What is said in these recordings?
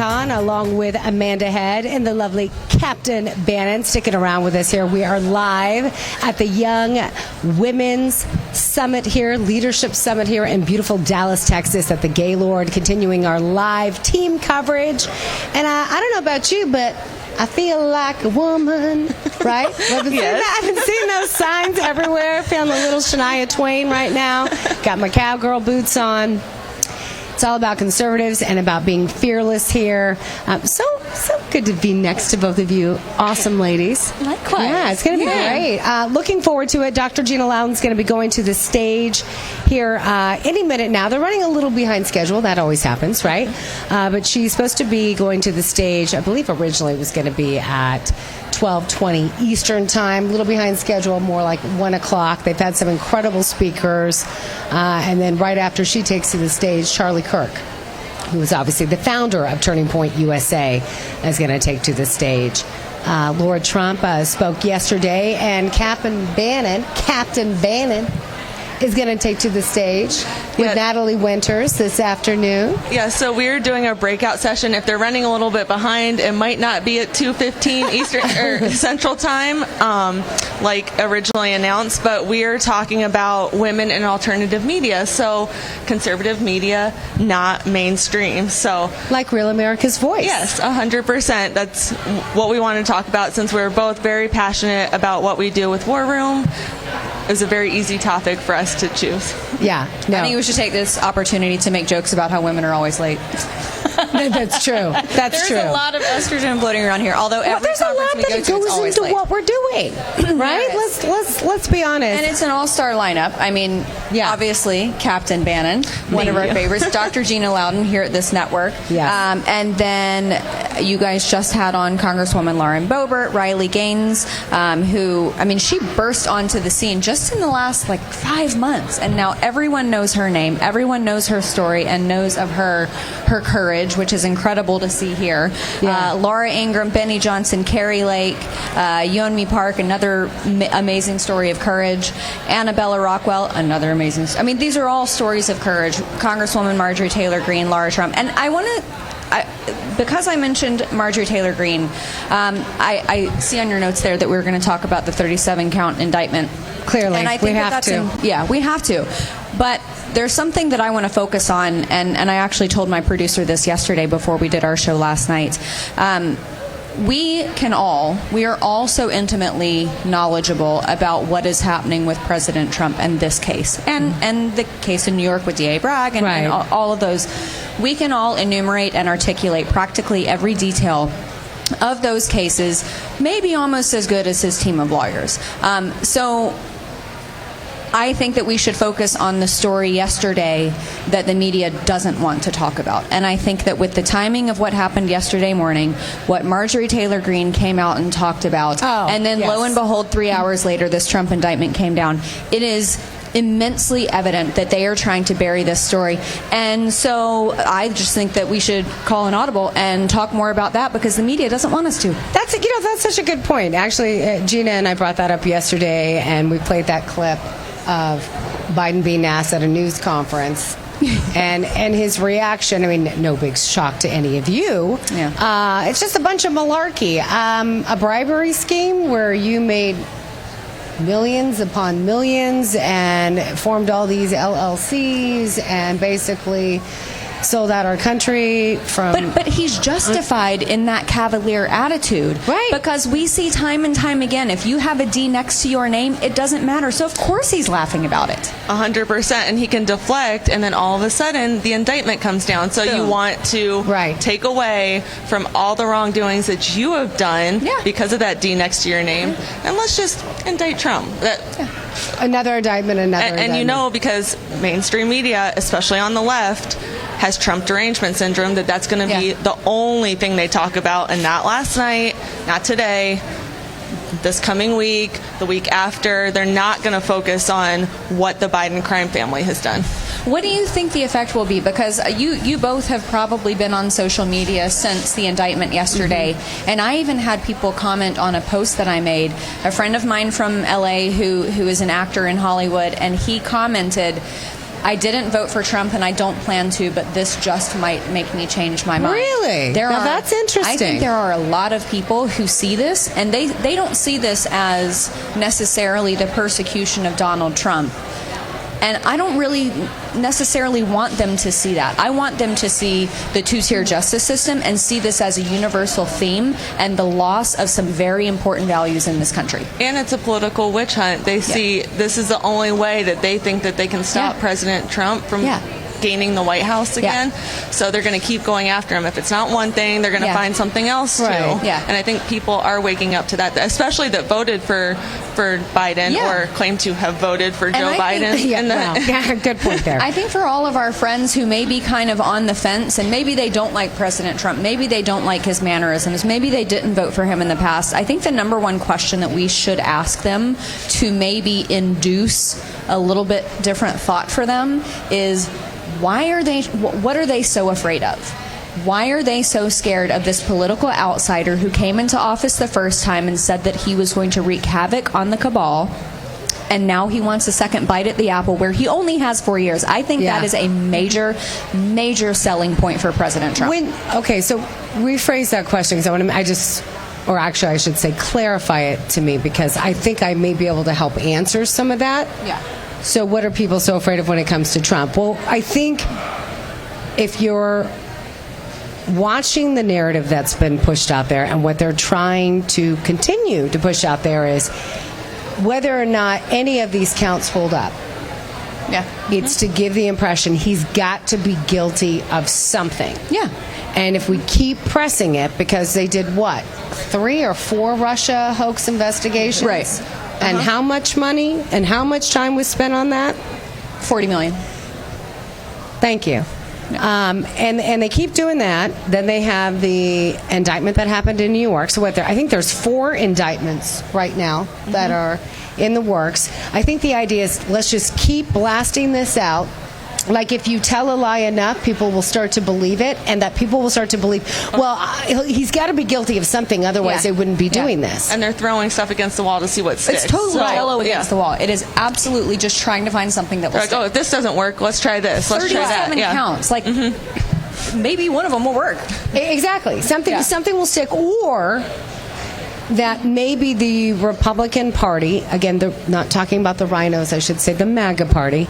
Loudon, along with Amanda Head and the lovely Captain Bannon, sticking around with us here. We are live at the Young Women's Summit here, Leadership Summit here in beautiful Dallas, Texas at the Gaylord, continuing our live team coverage. And I don't know about you, but I feel like a woman, right? I've been seeing those signs everywhere. Feeling a little Shania Twain right now. Got my cowgirl boots on. It's all about conservatives and about being fearless here. So good to be next to both of you. Awesome ladies. Likewise. Yeah, it's going to be great. Looking forward to it. Dr. Gina Loudon is going to be going to the stage here any minute now. They're running a little behind schedule. That always happens, right? But she's supposed to be going to the stage, I believe originally it was going to be at 12:20 Eastern Time, a little behind schedule, more like 1 o'clock. They've had some incredible speakers. And then right after she takes to the stage, Charlie Kirk, who is obviously the founder of Turning Point USA, is going to take to the stage. Laura Trump spoke yesterday, and Captain Bannon is going to take to the stage with Natalie Winters this afternoon. Yeah, so we're doing a breakout session. If they're running a little bit behind, it might not be at 2:15 Eastern or Central Time, like originally announced, but we're talking about women in alternative media, so conservative media, not mainstream. So, like Real America's Voice. Yes, 100%. That's what we want to talk about, since we're both very passionate about what we do with War Room. It was a very easy topic for us to choose. Yeah. No. I think we should take this opportunity to make jokes about how women are always late. That's true. That's true. There's a lot of estrogen floating around here. Although every there's a lot that goes into what we're doing, right? Let's be honest. And it's an all-star lineup. I mean, obviously Captain Bannon, one of our favorites. Dr. Gina Loudon here at this network. Yes. And then you guys just had on Congresswoman Lauren Boebert, Riley Gaines, who, I mean, she burst onto the scene just in the last 5 months, and now everyone knows her name, everyone knows her story, and knows of her courage, which is incredible to see here. Laura Ingraham, Benny Johnson, Carrie Lake, Yeonmi Park, another amazing story of courage. Annabella Rockwell, another amazing. I mean, these are all stories of courage. Congresswoman Marjorie Taylor Greene, Laura Trump, and I want to. Because I mentioned Marjorie Taylor Greene, I see on your notes there that we were going to talk about the 37-count indictment. Clearly, and I think we have to. We have to. But there's something that I want to focus on, and I actually told my producer this yesterday before we did our show last night. We are all so intimately knowledgeable about what is happening with President Trump and this case, and the case in New York with D.A. Bragg, and all of those. We can all enumerate and articulate practically every detail of those cases, maybe almost as good as his team of lawyers. So I think that we should focus on the story yesterday that the media doesn't want to talk about. And I think that with the timing of what happened yesterday morning, what Marjorie Taylor Greene came out and talked about, and then lo and behold, 3 hours later, this Trump indictment came down, it is immensely evident that they are trying to bury this story. And so I just think that we should call an audible and talk more about that, because the media doesn't want us to. That's such a good point. Actually, Gina and I brought that up yesterday, and we played that clip of Biden being asked at a news conference. and his reaction, I mean, no big shock to any of you. It's just a bunch of malarkey. A bribery scheme where you made millions upon millions and formed all these LLCs and basically sold out our country from... But he's justified in that cavalier attitude. Right. Because we see time and time again, if you have a D next to your name, it doesn't matter. So of course he's laughing about it. 100%. And he can deflect, and then all of a sudden the indictment comes down. So you want to take away from all the wrongdoings that you have done because of that D next to your name. And let's just indict Trump. Another indictment, And you know, because mainstream media, especially on the left, has Trump derangement syndrome, that's going to be the only thing they talk about, and not last night, not today, this coming week, the week after. They're not going to focus on what the Biden crime family has done. What do you think the effect will be? Because you both have probably been on social media since the indictment yesterday, and I even had people comment on a post that I made. A friend of mine from LA who is an actor in Hollywood, and he commented, I didn't vote for Trump and I don't plan to, but this just might make me change my mind. Really? Now that's interesting. I think there are a lot of people who see this, and they don't see this as necessarily the persecution of Donald Trump. And I don't really necessarily want them to see that. I want them to see the two-tier justice system and see this as a universal theme and the loss of some very important values in this country. And it's a political witch hunt. They see this is the only way that they think that they can stop President Trump from gaining the White House again. So they're going to keep going after him. If it's not one thing, they're going to find something else too. And I think people are waking up to that, especially that voted for Biden or claim to have voted for Joe Biden. Good point there. I think for all of our friends who may be kind of on the fence, and maybe they don't like President Trump, maybe they don't like his mannerisms, maybe they didn't vote for him in the past, I think the number one question that we should ask them to maybe induce a little bit different thought for them is, what are they so afraid of? Why are they so scared of this political outsider who came into office the first time and said that he was going to wreak havoc on the cabal, and now he wants a second bite at the apple where he only has 4 years? I think that is a major, major selling point for President Trump. So rephrase that question, because I should say clarify it to me, because I think I may be able to help answer some of that. So what are people so afraid of when it comes to Trump? Well, I think if you're watching the narrative that's been pushed out there, and what they're trying to continue to push out there is whether or not any of these counts hold up. It's to give the impression he's got to be guilty of something. And if we keep pressing it, because they did 3 or 4 Russia hoax investigations? And how much money and how much time was spent on that? $40 million. Thank you. And they keep doing that. Then they have the indictment that happened in New York. So I think there's 4 indictments right now that are in the works. I think the idea is, let's just keep blasting this out. Like, if you tell a lie enough, people will start to believe it, and that people will start to believe, he's got to be guilty of something, otherwise they wouldn't be doing this. And they're throwing stuff against the wall to see what sticks. It's totally Jello against the wall. It is absolutely just trying to find something that will stick. If this doesn't work, let's try this. Let's try that. 37 counts. Like, maybe one of them will work. Exactly. Something will stick, or that maybe the Republican Party, again, they're not talking about the rhinos, I should say, the MAGA Party,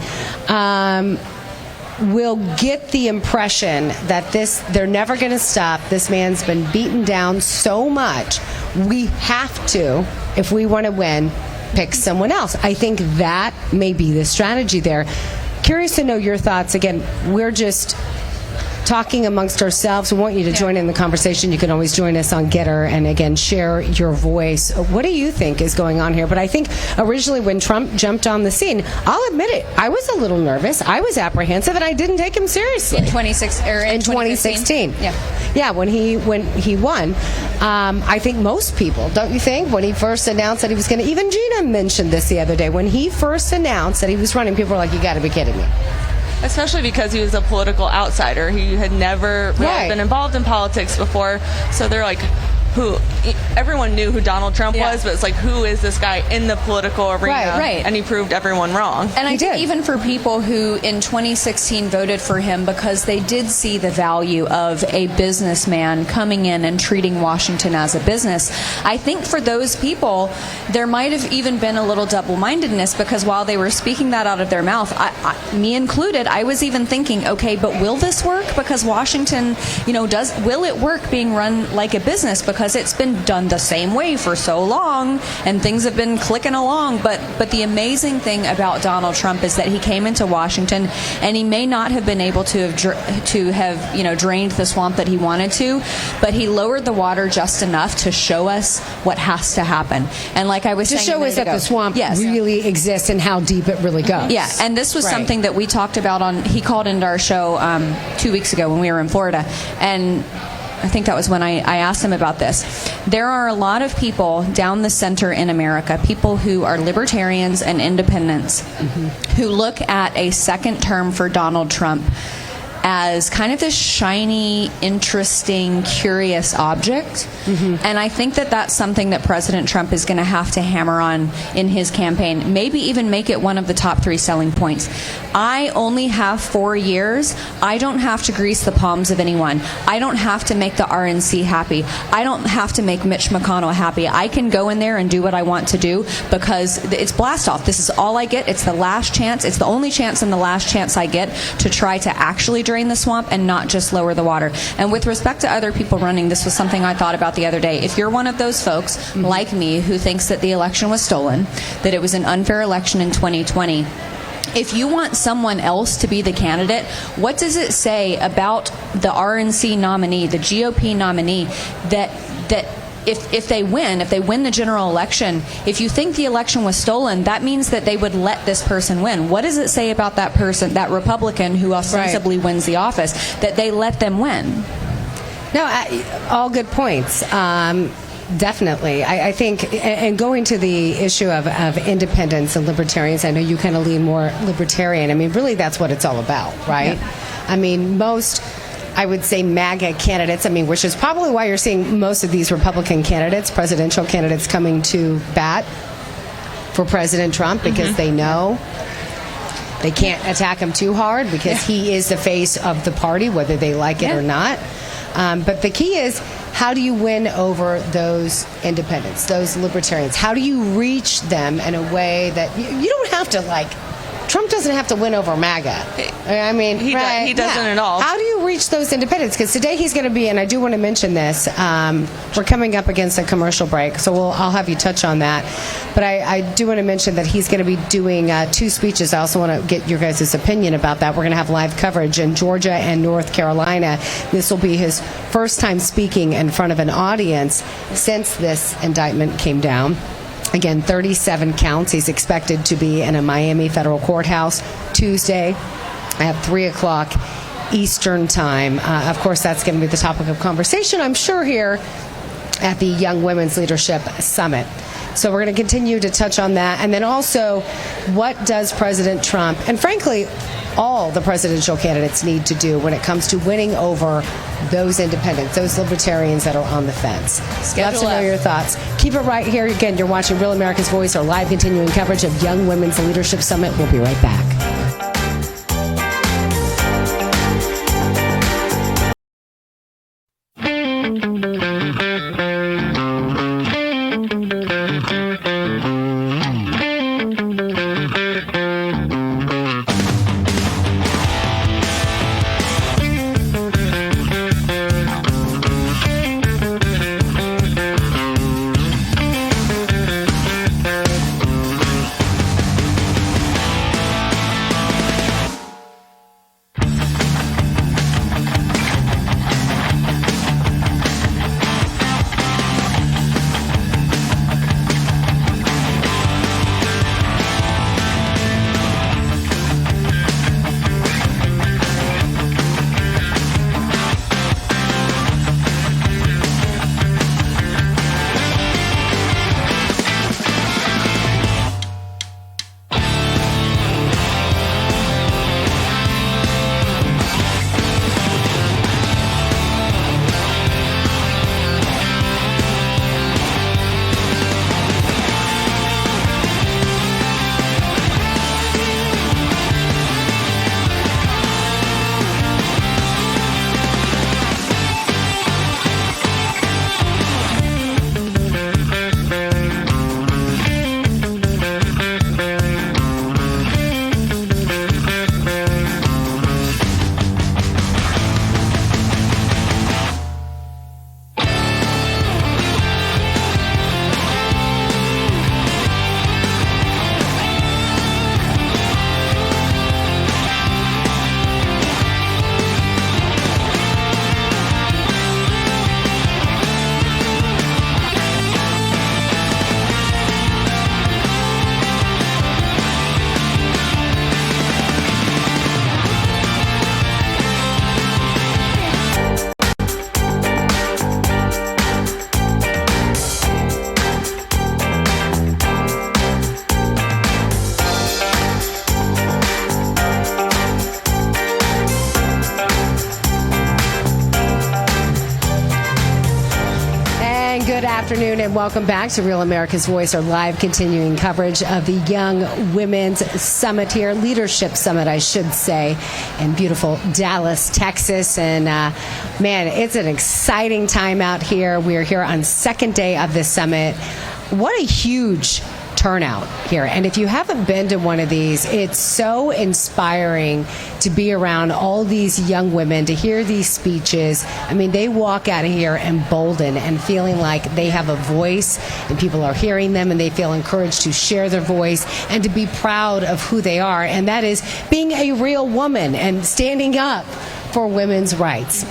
will get the impression that they're never going to stop. This man's been beaten down so much. We have to, if we want to win, pick someone else. I think that may be the strategy there. Curious to know your thoughts. Again, we're just talking amongst ourselves. We want you to join in the conversation. You can always join us on Getter and, again, share your voice. What do you think is going on here? But I think originally when Trump jumped on the scene, I'll admit it, I was a little nervous. I was apprehensive, and I didn't take him seriously. In 2016. When he won. I think most people, don't you think, when he first announced that he was going to, even Gina mentioned this the other day, when he first announced that he was running, people were like, you got to be kidding me. Especially because he was a political outsider. He had never been involved in politics before. So they're like, everyone knew who Donald Trump was, but it's like, who is this guy in the political arena? And he proved everyone wrong. And I think even for people who in 2016 voted for him because they did see the value of a businessman coming in and treating Washington as a business, I think for those people, there might have even been a little double-mindedness, because while they were speaking that out of their mouth, me included, I was even thinking, okay, but will this work? Because Washington, will it work being run like a business? Because it's been done the same way for so long, and things have been clicking along. But the amazing thing about Donald Trump is that he came into Washington, and he may not have been able to have drained the swamp that he wanted to, but he lowered the water just enough to show us what has to happen. And like I was saying, to show us that the swamp really exists and how deep it really goes. And this was something that we talked about he called into our show 2 weeks ago when we were in Florida, and I think that was when I asked him about this. There are a lot of people down the center in America, people who are libertarians and independents, who look at a second term for Donald Trump as kind of this shiny, interesting, curious object. And I think that that's something that President Trump is going to have to hammer on in his campaign, maybe even make it one of the top 3 selling points. I only have 4 years. I don't have to grease the palms of anyone. I don't have to make the RNC happy. I don't have to make Mitch McConnell happy. I can go in there and do what I want to do because it's blast off. This is all I get. It's the last chance. It's the only chance and the last chance I get to try to actually drain the swamp and not just lower the water. And with respect to other people running, this was something I thought about the other day. If you're one of those folks like me who thinks that the election was stolen, that it was an unfair election in 2020, if you want someone else to be the candidate, what does it say about the RNC nominee, the GOP nominee, that if they win the general election, if you think the election was stolen, that means that they would let this person win. What does it say about that person, that Republican who ostensibly wins the office, that they let them win? No, all good points. Definitely. I think, and going to the issue of independents and libertarians, I know you kind of lean more libertarian. I mean, really that's what it's all about, right? Yeah. I mean, most, I would say, MAGA candidates, I mean, which is probably why you're seeing most of these Republican candidates, presidential candidates, coming to bat for President Trump because they know they can't attack him too hard because he is the face of the party, whether they like it or not. But the key is, how do you win over those independents, those libertarians? How do you reach them in a way that you don't have to, like, Trump doesn't have to win over MAGA. I mean, he doesn't at all. How do you reach those independents? Because today he's going to be, and I do want to mention this, we're coming up against a commercial break, so I'll have you touch on that. But I do want to mention that he's going to be doing 2 speeches. I also want to get your guys' opinion about that. We're going to have live coverage in Georgia and North Carolina. This will be his first time speaking in front of an audience since this indictment came down. Again, 37 counts. He's expected to be in a Miami federal courthouse Tuesday at 3 o'clock Eastern Time. Of course, that's going to be the topic of conversation, I'm sure, here at the Young Women's Leadership Summit. So we're going to continue to touch on that. And then also, what does President Trump, and frankly, all the presidential candidates need to do when it comes to winning over those independents, those libertarians that are on the fence? Love to know your thoughts. Keep it right here. Again, you're watching Real America's Voice, our live continuing coverage of Young Women's Leadership Summit. We'll be right back. And good afternoon and welcome back to Real America's Voice, our live continuing coverage of the Young Women's Summit here, Leadership Summit, I should say, in beautiful Dallas, Texas. And man, it's an exciting time out here. We're here on second day of this summit. What a huge turnout here. And if you haven't been to one of these, it's so inspiring to be around all these young women, to hear these speeches. I mean, they walk out of here emboldened and feeling like they have a voice and people are hearing them and they feel encouraged to share their voice and to be proud of who they are. And that is being a real woman and standing up for women's rights.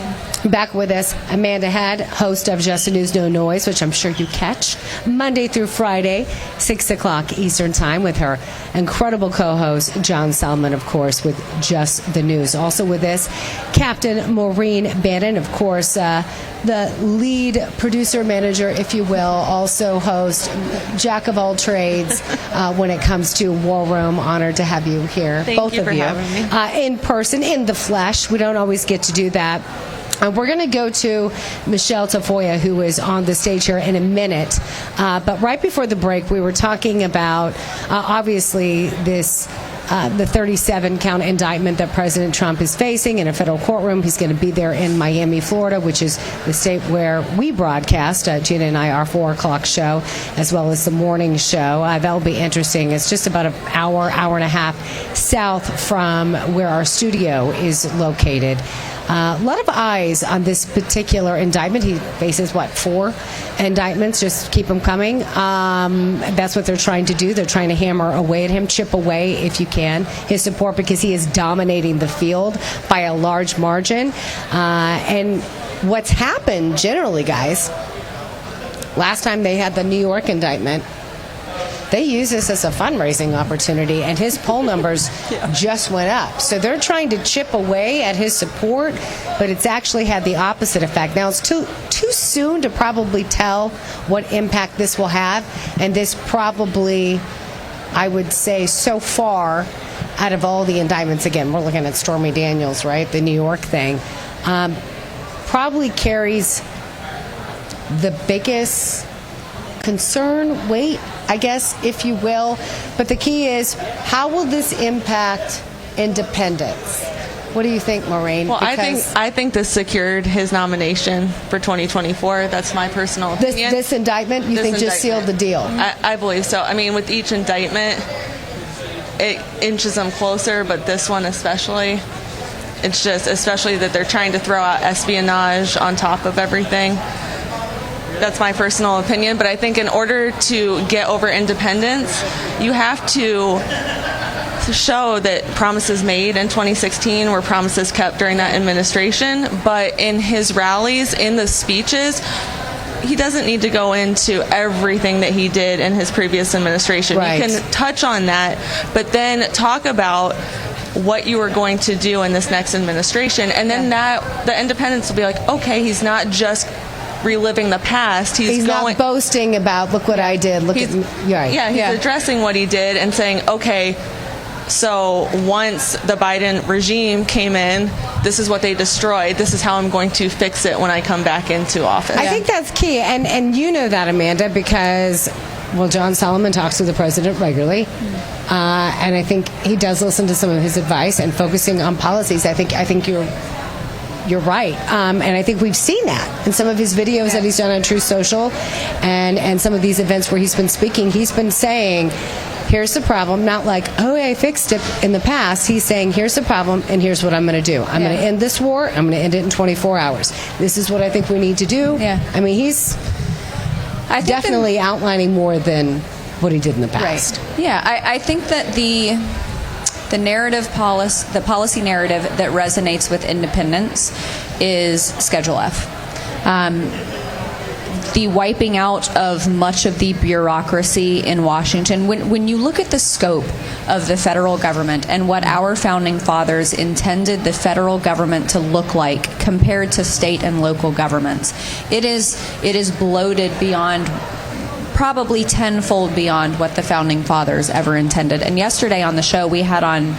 Back with us, Amanda Head, host of Just the News, No Noise, which I'm sure you catch Monday through Friday, 6 o'clock Eastern Time, with her incredible co-host, John Solomon, of course, with Just the News. Also with us, Captain Maureen Bannon, of course, the lead producer, manager, if you will, also host, jack of all trades when it comes to War Room. Honored to have you here, Thank both you of for you, having me. in person, in the flesh. We don't always get to do that. We're going to go to Michelle Tafoya, who is on the stage here in a minute. But right before the break, we were talking about, obviously, this the 37-count indictment that President Trump is facing in a federal courtroom. He's going to be there in Miami, Florida, which is the state where we broadcast, Gina and I, our 4 o'clock show, as well as the morning show. That'll be interesting. It's just about an hour, hour and a half south from where our studio is located. A lot of eyes on this particular indictment. He faces, 4 indictments? Just keep them coming. That's what they're trying to do. They're trying to hammer away at him, chip away, if you can, his support, because he is dominating the field by a large margin. And what's happened generally, guys, last time they had the New York indictment, they use this as a fundraising opportunity, and his poll numbers just went up. So they're trying to chip away at his support, but it's actually had the opposite effect. Now, it's too soon to probably tell what impact this will have, and this probably, I would say, so far, out of all the indictments, again, we're looking at Stormy Daniels, right, the New York thing, probably carries the biggest concern, weight, I guess, if you will. But the key is, how will this impact independence? What do you think, Maureen? Well, I think this secured his nomination for 2024. That's my personal opinion. This indictment, you think, just sealed the deal? I believe so. I mean, with each indictment, it inches them closer, but this one especially. It's just, especially that they're trying to throw out espionage on top of everything. That's my personal opinion, but I think in order to get over independence, you have to show that promises made in 2016 were promises kept during that administration. But in his rallies, in the speeches, he doesn't need to go into everything that he did in his previous administration. Right. You can touch on that, but then talk about what you are going to do in this next administration, and then the independents will be like, okay, he's not just reliving the past. He's not boasting about, look what I did. Look at me. Right. Yeah, he's addressing what he did and saying, okay, so once the Biden regime came in, this is what they destroyed. This is how I'm going to fix it when I come back into office. I think that's key. And you know that, Amanda, because, well, John Solomon talks to the president regularly. And I think he does listen to some of his advice and focusing on policies. I think you're right. And I think we've seen that in some of his videos that he's done on Truth Social and some of these events where he's been speaking. He's been saying, here's the problem. Not like, oh, I fixed it in the past. He's saying, here's the problem, and here's what I'm going to do. I'm going to end this war. I'm going to end it in 24 hours. This is what I think we need to do. Yeah. I mean, he's definitely outlining more than what he did in the past. Right. Yeah, I think that the policy narrative that resonates with independents is Schedule F. The wiping out of much of the bureaucracy in Washington. When you look at the scope of the federal government and what our founding fathers intended the federal government to look like compared to state and local governments, it is bloated beyond, probably tenfold beyond what the founding fathers ever intended. And yesterday on the show, we had on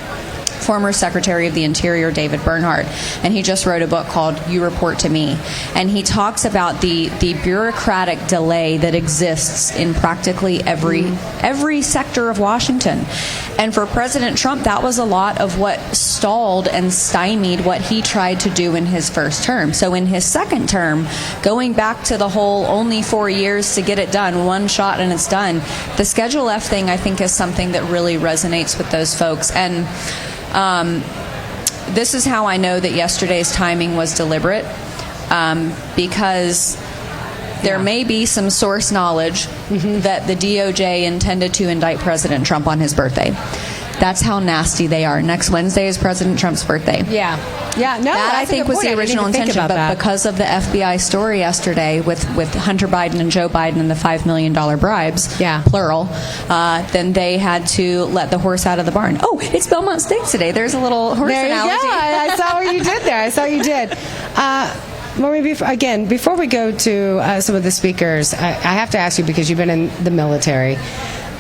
former Secretary of the Interior David Bernhardt, and he just wrote a book called You Report to Me, and he talks about the bureaucratic delay that exists in practically every sector of Washington. And for President Trump, that was a lot of what stalled and stymied what he tried to do in his first term. So in his second term, going back to the whole only 4 years to get it done, one shot and it's done, the Schedule F thing, I think, is something that really resonates with those folks. And this is how I know that yesterday's timing was deliberate, because there may be some source knowledge that the DOJ intended to indict President Trump on his birthday. That's how nasty they are. Next Wednesday is President Trump's birthday. Yeah. No, that I think was the original intention, but because of the FBI story yesterday with Hunter Biden and Joe Biden and the $5 million bribes, plural, then they had to let the horse out of the barn. Oh, it's Belmont Stakes today. There's a little horse analogy. I saw what you did there. I saw what you did. Maureen, before we go to some of the speakers, I have to ask you, because you've been in the military,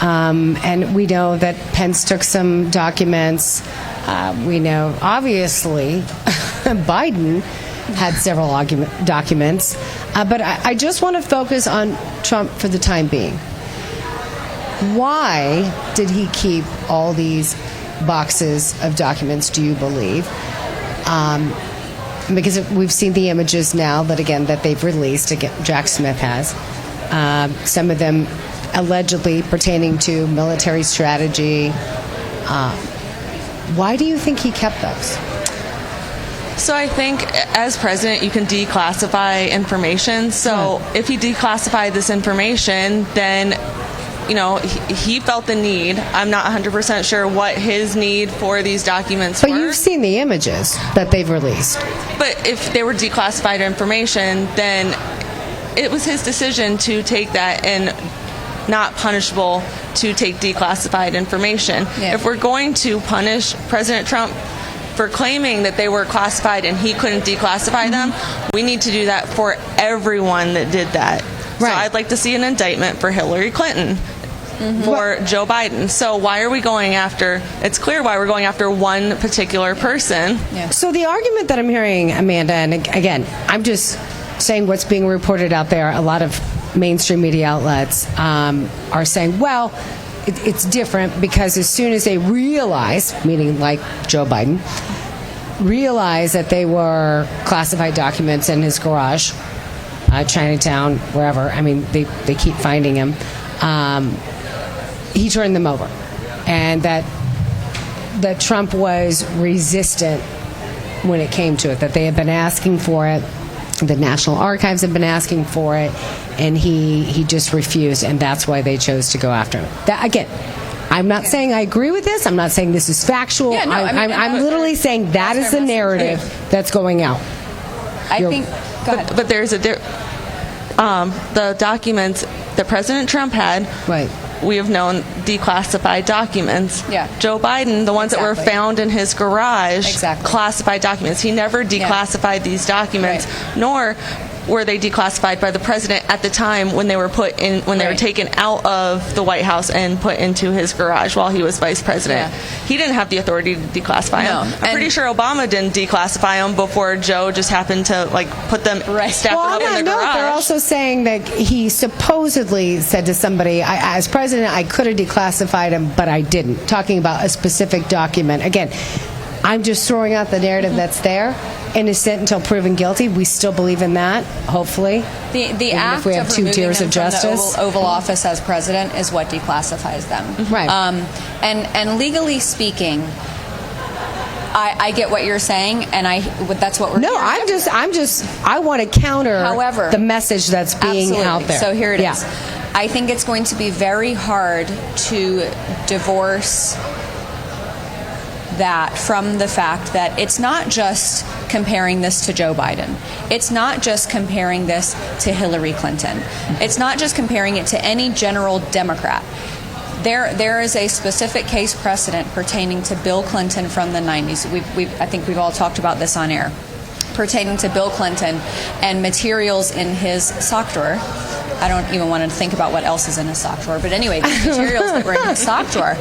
and we know that Pence took some documents. We know, obviously, Biden had several documents. But I just want to focus on Trump for the time being. Why did he keep all these boxes of documents, do you believe? Because we've seen the images now that they've released. Jack Smith has some of them allegedly pertaining to military strategy. Why do you think he kept those? So I think as president, you can declassify information. So if he declassified this information, then he felt the need. I'm not 100% sure what his need for these documents were. But you've seen the images that they've released. But if they were declassified information, then it was his decision to take that and not punishable to take declassified information. Yeah. If we're going to punish President Trump for claiming that they were classified and he couldn't declassify them, we need to do that for everyone that did that. Right. So I'd like to see an indictment for Hillary Clinton, for Joe Biden. So why are we going after, it's clear why we're going after one particular person. Yeah. So the argument that I'm hearing, Amanda, and again, I'm just saying what's being reported out there, a lot of mainstream media outlets are saying, well, it's different because as soon as they realize, meaning like Joe Biden, realize that they were classified documents in his garage, Chinatown, wherever, I mean, they keep finding him, he turned them over. And that Trump was resistant when it came to it, that they had been asking for it, the National Archives had been asking for it, and he just refused, and that's why they chose to go after him. That, again, I'm not saying I agree with this. I'm not saying this is factual. Yeah, no, I'm literally saying that is the narrative that's going out. I think, go ahead. But there's the documents that President Trump had. Right. We have known declassified documents. Yeah. Joe Biden, the ones that were found in his garage, classified documents. He never declassified these documents, nor were they declassified by the president at the time when they were put in, when they were taken out of the White House and put into his garage while he was vice president. Yeah. He didn't have the authority to declassify them. I'm pretty sure Obama didn't declassify them before Joe just happened to put them, stack them up in the garage. They're also saying that he supposedly said to somebody, as president, I could have declassified him, but I didn't. Talking about a specific document. Again, I'm just throwing out the narrative that's there. Innocent until proven guilty. We still believe in that, hopefully. The act if we have of two tiers of from justice. The Oval Office as president is what declassifies them. Right. And legally speaking, I get what you're saying, and that's what we're No, I want to counter However, the message that's being out there. So here it is. I think it's going to be very hard to divorce that from the fact that it's not just comparing this to Joe Biden. It's not just comparing this to Hillary Clinton. It's not just comparing it to any general Democrat. There is a specific case precedent pertaining to Bill Clinton from the 90s. I think we've all talked about this on air, pertaining to Bill Clinton and materials in his sock drawer I don't even want to think about what else is in a sock drawer. But anyway, these materials that were in the sock drawer.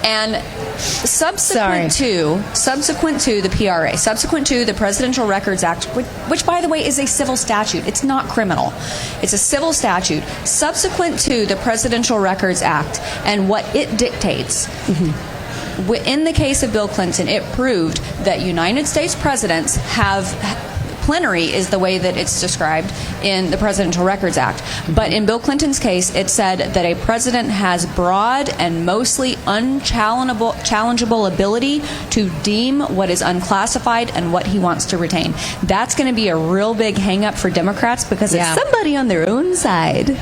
And subsequent to the PRA, subsequent to the Presidential Records Act, which by the way is a civil statute. It's not criminal. It's a civil statute. Subsequent to the Presidential Records Act and what it dictates, in the case of Bill Clinton, it proved that United States presidents have plenary is the way that it's described in the Presidential Records Act. But in Bill Clinton's case, it said that a president has broad and mostly unchallengeable ability to deem what is unclassified and what he wants to retain. That's going to be a real big hang-up for Democrats because it's somebody on their own side.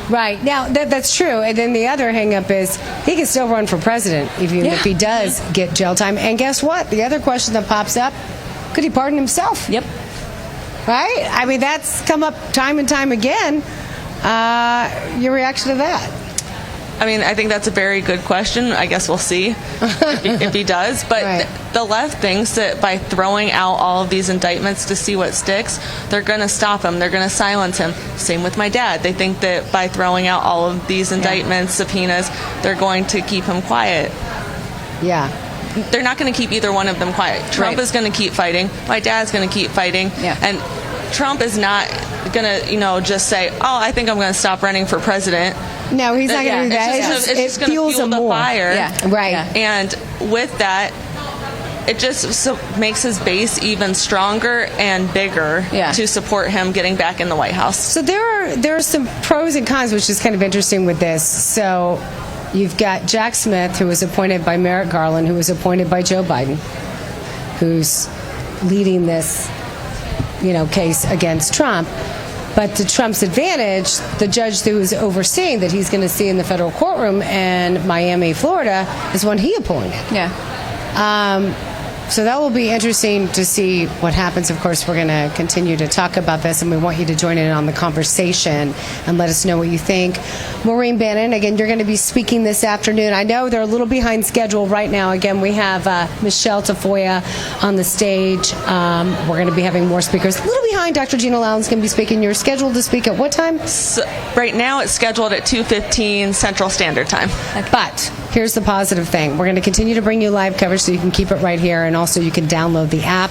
Right. Now, that's true. And then the other hang-up is he can still run for president even if he does get jail time. And guess what? The other question that pops up, could he pardon himself? Yep. Right? I mean, that's come up time and time again. Your reaction to that? I mean, I think that's a very good question. I guess we'll see if he does. But the left thinks that by throwing out all of these indictments to see what sticks, they're going to stop him. They're going to silence him. Same with my dad. They think that by throwing out all of these indictments, subpoenas, they're going to keep him quiet. Yeah. They're not going to keep either one of them quiet. Trump is going to keep fighting. My dad's going to keep fighting. Yeah. And Trump is not going to, just say, oh, I think I'm going to stop running for president. No, he's not going to do that. It's just going to fuel the fire. Yeah. Right. Yeah. And with that, it just makes his base even stronger and bigger to support him getting back in the White House. So there are some pros and cons, which is kind of interesting with this. So you've got Jack Smith, who was appointed by Merrick Garland, who was appointed by Joe Biden, who's leading this, case against Trump. But to Trump's advantage, the judge who is overseeing that he's going to see in the federal courtroom in Miami, Florida, is one he appointed. Yeah. So that will be interesting to see what happens. Of course, we're going to continue to talk about this, and we want you to join in on the conversation and let us know what you think. Maureen Bannon, again, you're going to be speaking this afternoon. I know they're a little behind schedule right now. Again, we have Michelle Tafoya on the stage. We're going to be having more speakers. A little behind. Dr. Gina Loudon is going to be speaking. You're scheduled to speak at what time? So, right now, it's scheduled at 2:15 Central Standard Time. But here's the positive thing. We're going to continue to bring you live coverage so you can keep it right here, and also you can download the app,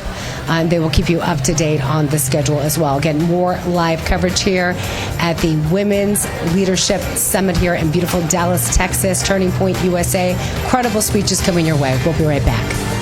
and they will keep you up to date on the schedule as well. Again, more live coverage here at the Women's Leadership Summit here in beautiful Dallas, Texas, Turning Point USA. Incredible speeches coming your way. We'll be right back.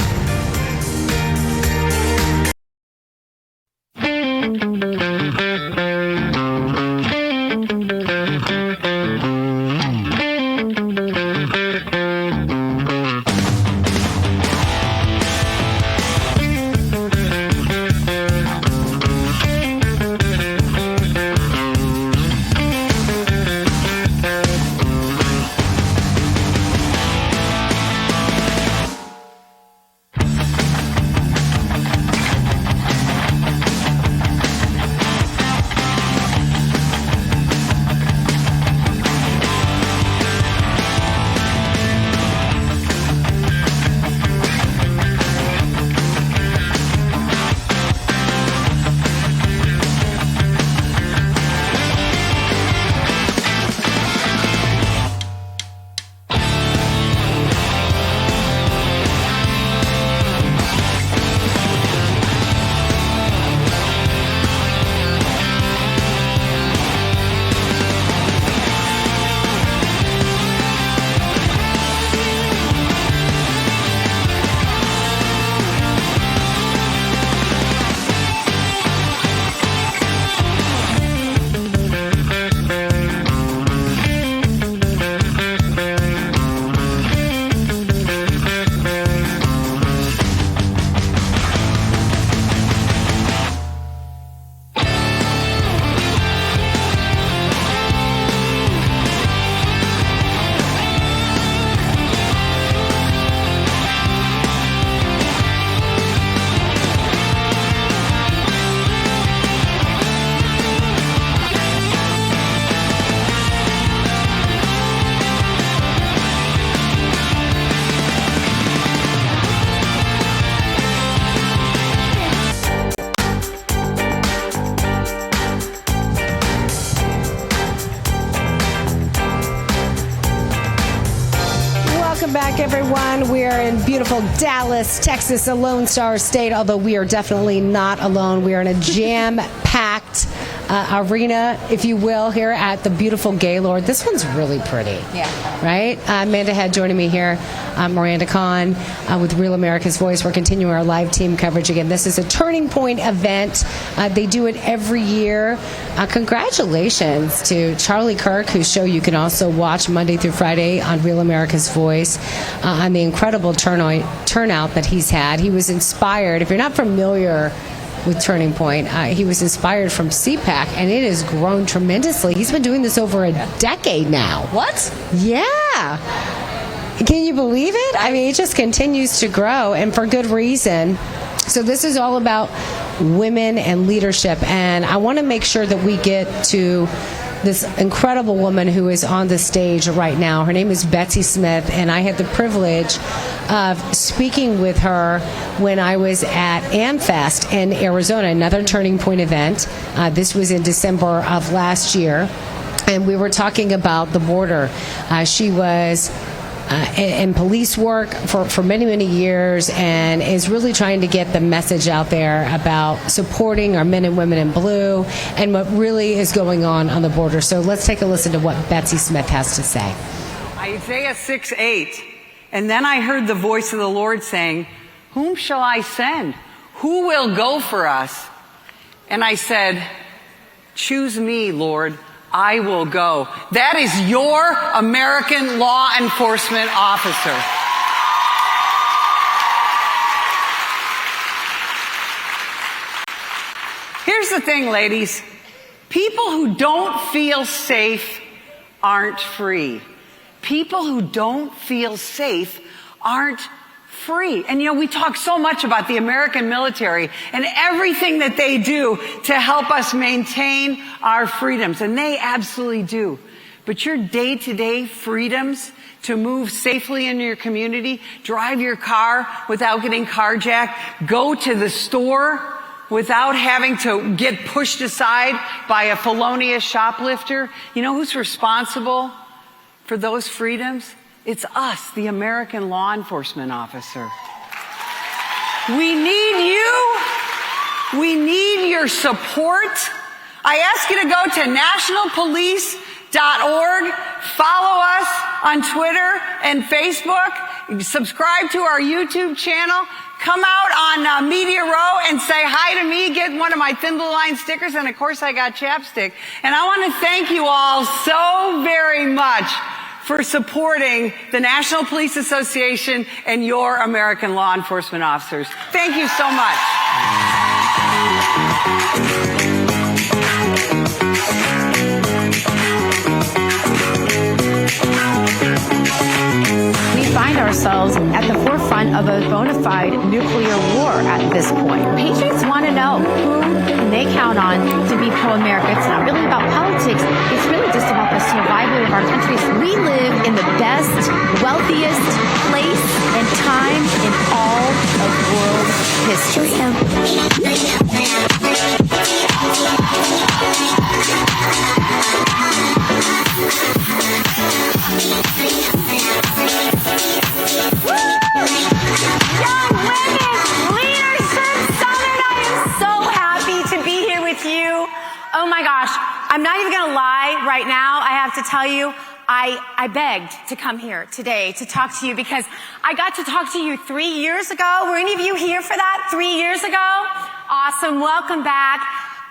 back, everyone. We are in beautiful Dallas, Texas, a Lone Star State, although we are definitely not alone. We are in a jam-packed arena, if you will, here at the beautiful Gaylord. This one's really pretty. Yeah. Right? Amanda Head joining me here, Miranda Kahn with Real America's Voice. We're continuing our live team coverage again. This is a Turning Point event. They do it every year. Congratulations to Charlie Kirk, whose show you can also watch Monday through Friday on Real America's Voice, on the incredible turnout that he's had. He was inspired. If you're not familiar with Turning Point, he was inspired from CPAC, and it has grown tremendously. He's been doing this over a decade now. What? Yeah. Can you believe it? I mean, it just continues to grow, and for good reason. So this is all about women and leadership, and I want to make sure that we get to this incredible woman who is on the stage right now. Her name is Betsy Smith, and I had the privilege of speaking with her when I was at AmFest in Arizona, another Turning Point event. This was in December of last year, and we were talking about the border. She was in police work for many, many years, and is really trying to get the message out there about supporting our men and women in blue and what really is going on the border. So let's take a listen to what Betsy Smith has to say. Isaiah 6:8, and then I heard the voice of the Lord saying, "Whom shall I send? Who will go for us?" And I said, "Choose me, Lord. I will go." That is your American law enforcement officer. Here's the thing, ladies. People who don't feel safe aren't free. People who don't feel safe aren't free. And you know, we talk so much about the American military and everything that they do to help us maintain our freedoms, and they absolutely do. But your day-to-day freedoms to move safely in your community, drive your car without getting carjacked, go to the store without having to get pushed aside by a felonious shoplifter, you know who's responsible for those freedoms? It's us, the American law enforcement officer. We need you. We need your support. I ask you to go to nationalpolice.org, follow us on Twitter and Facebook, subscribe to our YouTube channel, come out on Media Row and say hi to me, get one of my Thin Blue Line stickers, and of course I got chapstick. And I want to thank you all so very much for supporting the National Police Association and your American law enforcement officers. Thank you so much. We find ourselves at the forefront of a bona fide nuclear war at this point. Patriots want to know who can they count on to be pro-America. It's not really about politics. It's really just about the survival of our country. We live in the best, wealthiest place and time in all of world history. Young Women Leadership Summit. I am so happy to be here with you. Oh my gosh, I'm not even gonna lie right now. I have to tell you, I begged to come here today to talk to you because I got to talk to you 3 years ago. Were any of you here for that 3 years ago? Awesome, welcome back.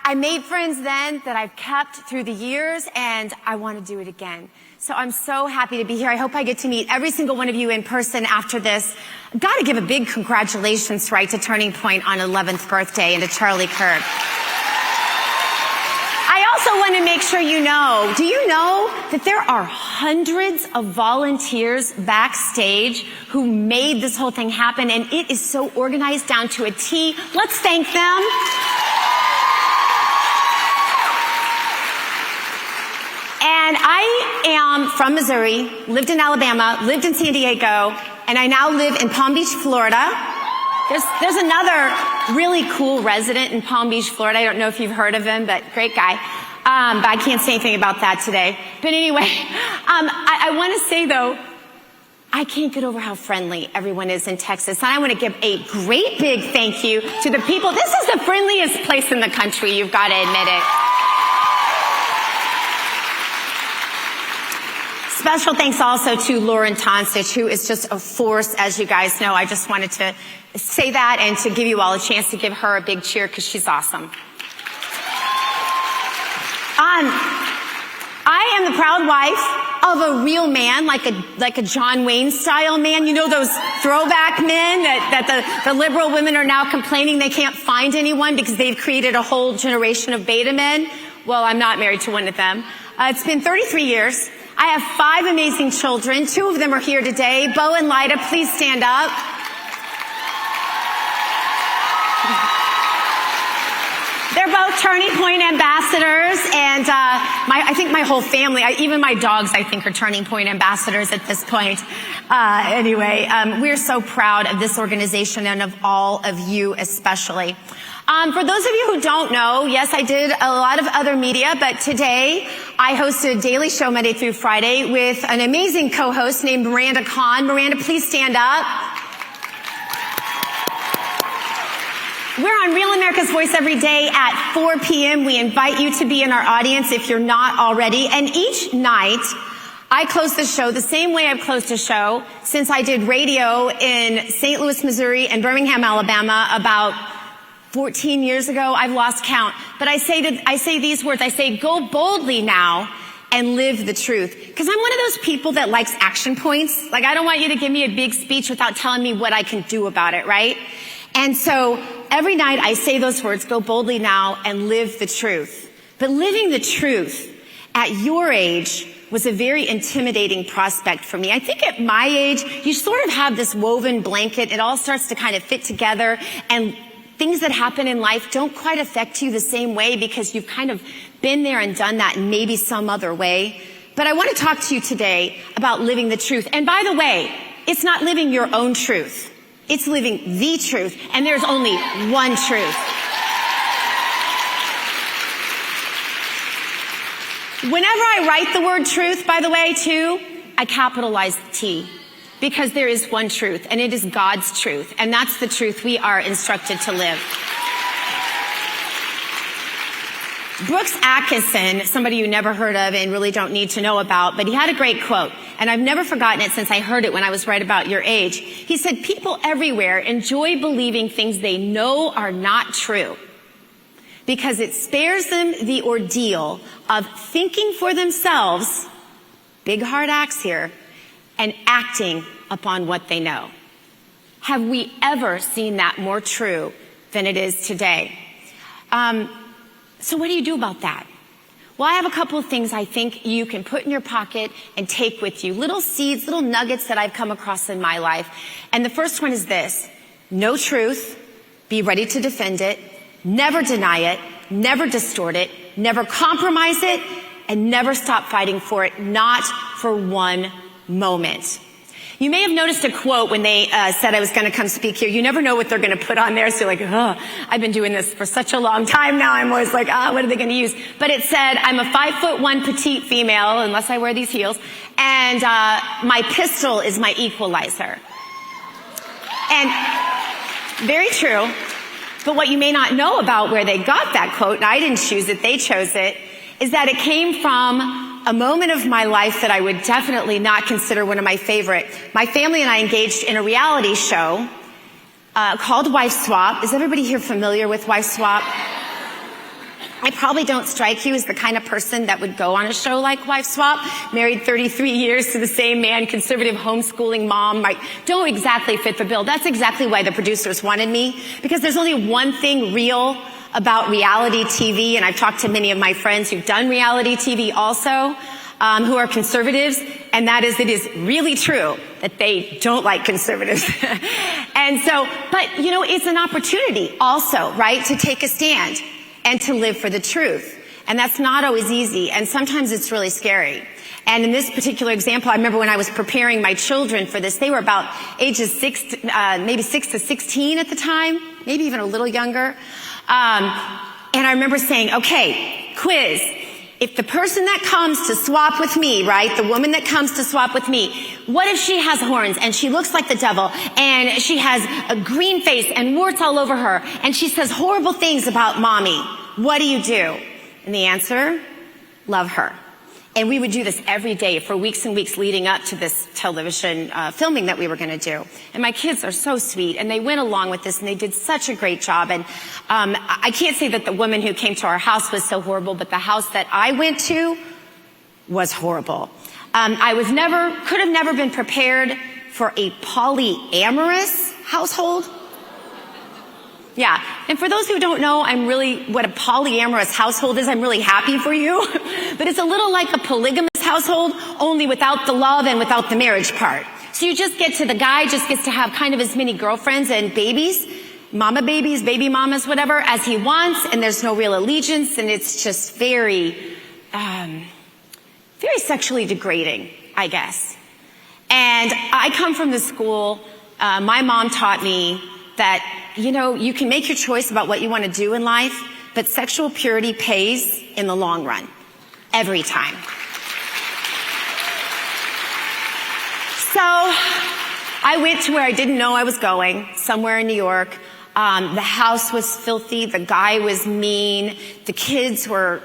I made friends then that I've kept through the years, and I want to do it again. So I'm so happy to be here. I hope I get to meet every single one of you in person after this. I've got to give a big congratulations, right, to Turning Point on 11th birthday and to Charlie Kirk. I also want to make sure you know, do you know that there are hundreds of volunteers backstage who made this whole thing happen, and it is so organized down to a T. Let's thank them. And I am from Missouri, lived in Alabama, lived in San Diego, and I now live in Palm Beach, Florida. There's another really cool resident in Palm Beach, Florida. I don't know if you've heard of him, but great guy. But I can't say anything about that today. But anyway, I want to say, though, I can't get over how friendly everyone is in Texas. And I want to give a great big thank you to the people. This is the friendliest place in the country, you've got to admit it. Special thanks also to Lauren Tonsich, who is just a force, as you guys know. I just wanted to say that and to give you all a chance to give her a big cheer because she's awesome. I am the proud wife of a real man, like a John Wayne style man. You know those throwback men that the liberal women are now complaining they can't find anyone because they've created a whole generation of beta men? Well, I'm not married to one of them. It's been 33 years. I have 5 amazing children. 2 of them are here today. Bo and Lyda, please stand up. They're both Turning Point ambassadors, and I think my whole family, even my dogs, I think, are Turning Point ambassadors at this point. Anyway, we're so proud of this organization and of all of you especially. For those of you who don't know, yes, I did a lot of other media, but today I hosted a daily show Monday through Friday with an amazing co-host named Miranda Kahn. Miranda, please stand up. We're on Real America's Voice every day at 4 p.m. We invite you to be in our audience if you're not already. And each night, I close the show the same way I've closed a show since I did radio in St. Louis, Missouri and Birmingham, Alabama about 14 years ago. I've lost count. But I say these words. I say, go boldly now and live the truth. Because I'm one of those people that likes action points. Like, I don't want you to give me a big speech without telling me what I can do about it, right? And so every night I say those words, go boldly now and live the truth. But living the truth at your age was a very intimidating prospect for me. I think at my age, you sort of have this woven blanket. It all starts to kind of fit together, and things that happen in life don't quite affect you the same way because you've kind of been there and done that in maybe some other way. But I want to talk to you today about living the truth. And by the way, it's not living your own truth. It's living the truth, and there's only one truth. Whenever I write the word truth, by the way, too, I capitalize the T, because there is one truth, and it is God's truth, and that's the truth we are instructed to live. Brooks Atkinson, somebody you never heard of and really don't need to know about, but he had a great quote, and I've never forgotten it since I heard it when I was right about your age. He said, people everywhere enjoy believing things they know are not true because it spares them the ordeal of thinking for themselves, big hard axe here, and acting upon what they know. Have we ever seen that more true than it is today? So what do you do about that? Well, I have a couple of things I think you can put in your pocket and take with you. Little seeds, little nuggets that I've come across in my life. And the first one is this: know truth, be ready to defend it, never deny it, never distort it, never compromise it, and never stop fighting for it, not for one moment. You may have noticed a quote when they said I was going to come speak here. You never know what they're going to put on there. So you're like, oh, I've been doing this for such a long time now. I'm always like, what are they going to use? But it said, I'm a 5'1" petite female, unless I wear these heels, and my pistol is my equalizer. And very true. But what you may not know about where they got that quote, and I didn't choose it, they chose it, is that it came from a moment of my life that I would definitely not consider one of my favorite. My family and I engaged in a reality show called Wife Swap. Is everybody here familiar with Wife Swap? I probably don't strike you as the kind of person that would go on a show like Wife Swap. Married 33 years to the same man, conservative homeschooling mom. Don't exactly fit the bill. That's exactly why the producers wanted me, because there's only one thing real about reality TV, and I've talked to many of my friends who've done reality TV also, who are conservatives, and that is, it is really true that they don't like conservatives. And so, but you know, it's an opportunity also, right, to take a stand and to live for the truth. And that's not always easy, and sometimes it's really scary. And in this particular example, I remember when I was preparing my children for this, they were about ages maybe 6 to 16 at the time, maybe even a little younger. And I remember saying, okay, quiz. if the person that comes to swap with me, right, the woman that comes to swap with me, what if she has horns and she looks like the devil and she has a green face and warts all over her and she says horrible things about mommy? What do you do? And the answer, love her. And we would do this every day for weeks and weeks leading up to this television filming that we were going to do. And my kids are so sweet, and they went along with this, and they did such a great job. And I can't say that the woman who came to our house was so horrible, but the house that I went to was horrible. I could have never been prepared for a polyamorous household. Yeah, and for those who don't know, what a polyamorous household is, I'm really happy for you. But it's a little like a polygamous household, only without the love and without the marriage part. So the guy just gets to have kind of as many girlfriends and babies, mama babies, baby mamas, whatever, as he wants, and there's no real allegiance, and it's just very sexually degrading, I guess. And I come from the school, my mom taught me that, you can make your choice about what you want to do in life, but sexual purity pays in the long run. Every time. So, I went to where I didn't know I was going, somewhere in New York. The house was filthy, the guy was mean, the kids were,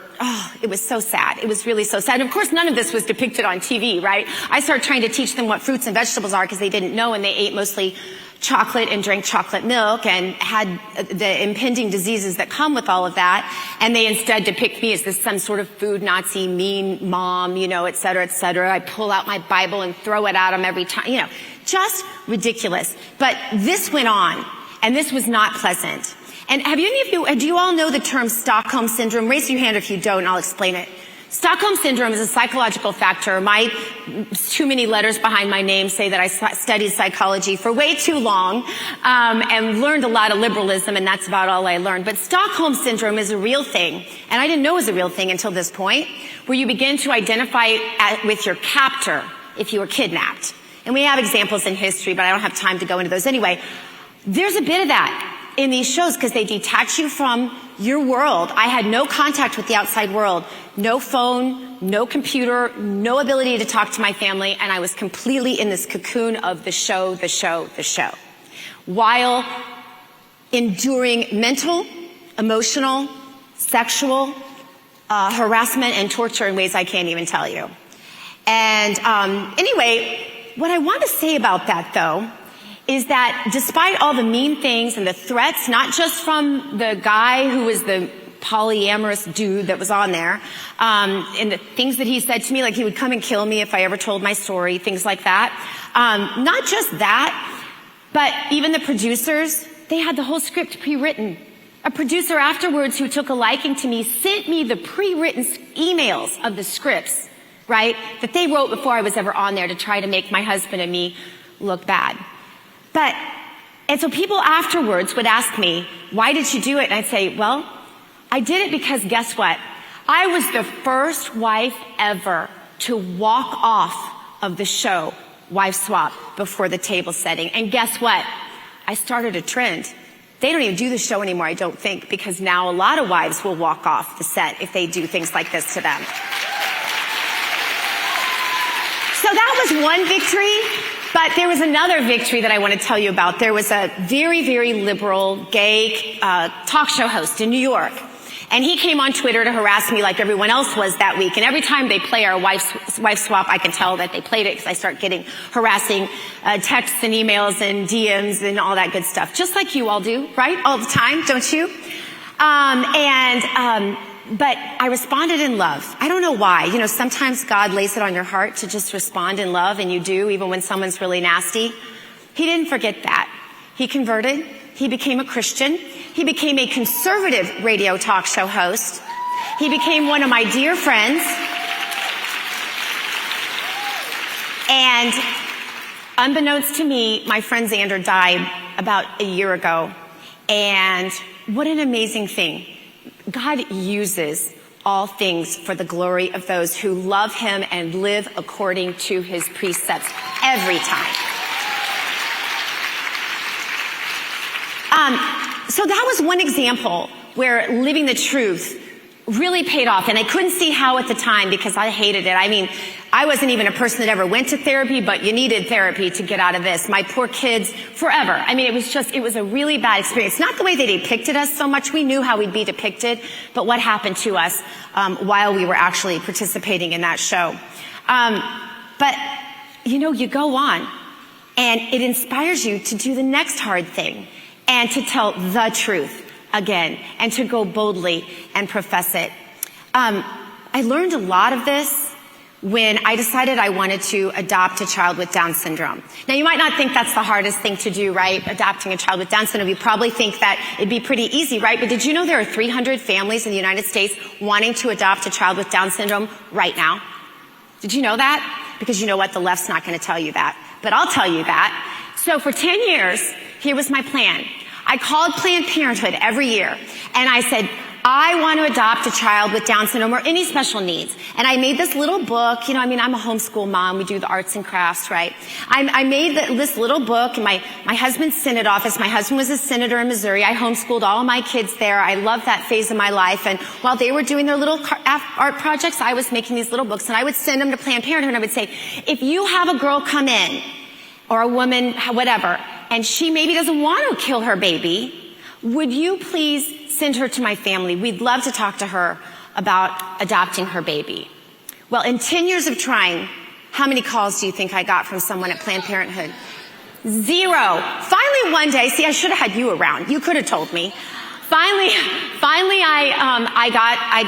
it was so sad. It was really so sad. And of course, none of this was depicted on TV, right? I started trying to teach them what fruits and vegetables are because they didn't know, and they ate mostly chocolate and drank chocolate milk and had the impending diseases that come with all of that. And they instead depict me as some sort of food Nazi, mean mom, et cetera, et cetera. I pull out my Bible and throw it at them every time, just ridiculous. But this went on, and this was not pleasant. And do you all know the term Stockholm Syndrome? Raise your hand if you don't, and I'll explain it. Stockholm Syndrome is a psychological factor. My too many letters behind my name say that I studied psychology for way too long and learned a lot of liberalism, and that's about all I learned. But Stockholm Syndrome is a real thing, and I didn't know it was a real thing until this point, where you begin to identify with your captor if you were kidnapped. And we have examples in history, but I don't have time to go into those anyway. There's a bit of that in these shows because they detach you from your world. I had no contact with the outside world, no phone, no computer, no ability to talk to my family, and I was completely in this cocoon of the show, while enduring mental, emotional, sexual harassment and torture in ways I can't even tell you. And anyway, what I want to say about that, though, is that despite all the mean things and the threats, not just from the guy who was the polyamorous dude that was on there, and the things that he said to me, like he would come and kill me if I ever told my story, things like that. Not just that, but even the producers, they had the whole script pre-written. A producer afterwards who took a liking to me sent me the pre-written emails of the scripts, right, that they wrote before I was ever on there to try to make my husband and me look bad. And so people afterwards would ask me, why did you do it? And I'd say, well, I did it because guess what? I was the first wife ever to walk off of the show, Wife Swap, before the table setting. And guess what? I started a trend. They don't even do the show anymore, I don't think, because now a lot of wives will walk off the set if they do things like this to them. So that was one victory. But there was another victory that I want to tell you about. There was a very, very liberal gay talk show host in New York. And he came on Twitter to harass me like everyone else was that week. And every time they play our wife swap, I can tell that they played it because I start getting harassing texts and emails and DMs and all that good stuff. Just like you all do, right? All the time, don't you? But I responded in love. I don't know why. Sometimes God lays it on your heart to just respond in love, and you do, even when someone's really nasty. He didn't forget that. He converted. He became a Christian. He became a conservative radio talk show host. He became one of my dear friends. And unbeknownst to me, my friend Xander died about a year ago. And what an amazing thing. God uses all things for the glory of those who love him and live according to his precepts every time. So that was one example where living the truth really paid off. And I couldn't see how at the time because I hated it. I mean, I wasn't even a person that ever went to therapy, but you needed therapy to get out of this. My poor kids, forever. I mean, it was a really bad experience. Not the way they depicted us so much. We knew how we'd be depicted, but what happened to us while we were actually participating in that show. But, you know, you go on, and it inspires you to do the next hard thing and to tell the truth again, and to go boldly and profess it. I learned a lot of this when I decided I wanted to adopt a child with Down syndrome. Now, you might not think that's the hardest thing to do, right? Adopting a child with Down syndrome. You probably think that it'd be pretty easy, right? But did you know there are 300 families in the United States wanting to adopt a child with Down syndrome right now? Did you know that? Because you know what? The left's not going to tell you that. But I'll tell you that. So for 10 years, here was my plan. I called Planned Parenthood every year, and I said, I want to adopt a child with Down syndrome or any special needs. And I made this little book. You know, I mean, I'm a homeschool mom. We do the arts and crafts, right? I made this little book, and my husband's Senate office. My husband was a senator in Missouri. I homeschooled all of my kids there. I loved that phase of my life. And while they were doing their little art projects, I was making these little books, and I would send them to Planned Parenthood, and I would say, if you have a girl come in, or a woman, whatever, and she maybe doesn't want to kill her baby, would you please send her to my family? We'd love to talk to her about adopting her baby. Well, in 10 years of trying, how many calls do you think I got from someone at Planned Parenthood? 0. Finally, one day, see, I should have had you around. You could have told me. Finally, I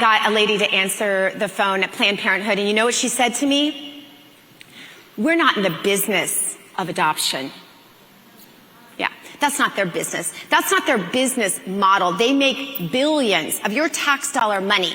got a lady to answer the phone at Planned Parenthood, and you know what she said to me? We're not in the business of adoption. Yeah, that's not their business. That's not their business model. They make billions of your tax dollar money.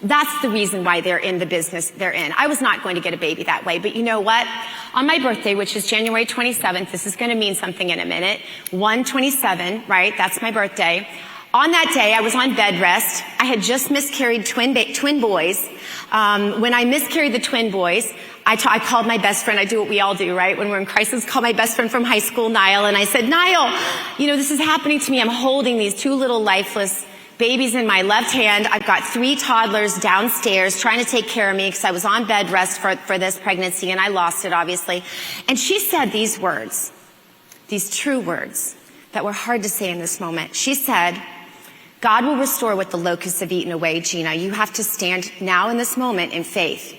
That's the reason why they're in the business they're in. I was not going to get a baby that way, but you know what? On my birthday, which is January 27th, this is going to mean something in a minute, 1/27, right? That's my birthday. On that day, I was on bed rest. I had just miscarried twin boys. When I miscarried the twin boys, I called my best friend. I do what we all do, right? When we're in crisis, call my best friend from high school, Niall, and I said, Niall, you know, this is happening to me. I'm holding these 2 little lifeless babies in my left hand. I've got 3 toddlers downstairs trying to take care of me because I was on bed rest for this pregnancy, and I lost it, obviously. And she said these words, these true words that were hard to say in this moment. She said, God will restore what the locusts have eaten away, Gina. You have to stand now in this moment in faith.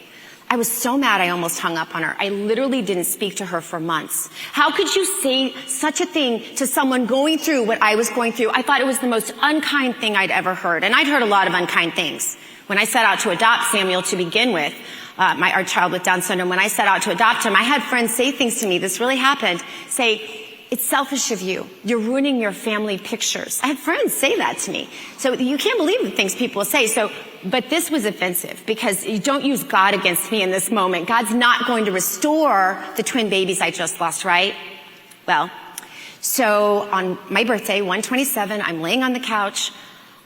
I was so mad I almost hung up on her. I literally didn't speak to her for months. How could you say such a thing to someone going through what I was going through? I thought it was the most unkind thing I'd ever heard. And I'd heard a lot of unkind things. When I set out to adopt Samuel to begin with, our child with Down syndrome, when I set out to adopt him, I had friends say things to me, this really happened, say, it's selfish of you. You're ruining your family pictures. I had friends say that to me. So you can't believe the things people say. But this was offensive because you don't use God against me in this moment. God's not going to restore the twin babies I just lost, right? Well, so on my birthday, 1/27, I'm laying on the couch.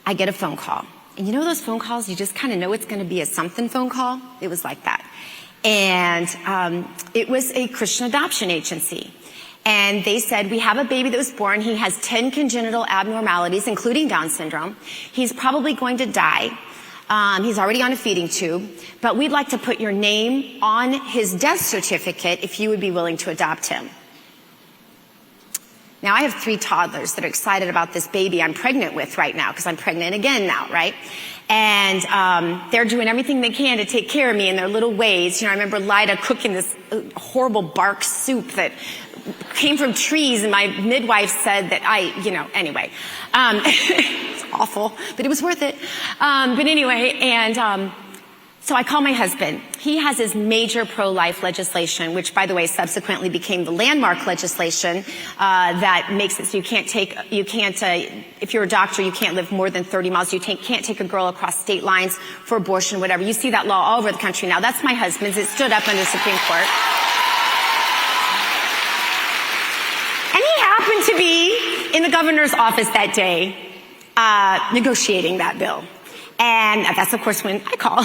I get a phone call. And you know those phone calls, you just kind of know it's going to be a something phone call? It was like that. And it was a Christian adoption agency. And they said, we have a baby that was born. He has 10 congenital abnormalities, including Down syndrome. He's probably going to die. He's already on a feeding tube. But we'd like to put your name on his death certificate if you would be willing to adopt him. Now, I have 3 toddlers that are excited about this baby I'm pregnant with right now, because I'm pregnant again now, right? And they're doing everything they can to take care of me in their little ways. You know, I remember Lida cooking this horrible bark soup that came from trees, and my midwife said that anyway. It's awful, but it was worth it. But anyway, and so I call my husband. He has his major pro-life legislation, which, by the way, subsequently became the landmark legislation that makes it so if you're a doctor, you can't live more than 30 miles. You can't take a girl across state lines for abortion, whatever. You see that law all over the country now. That's my husband's. It stood up under the Supreme Court. And he happened to be in the governor's office that day negotiating that bill. And that's, of course, when I call.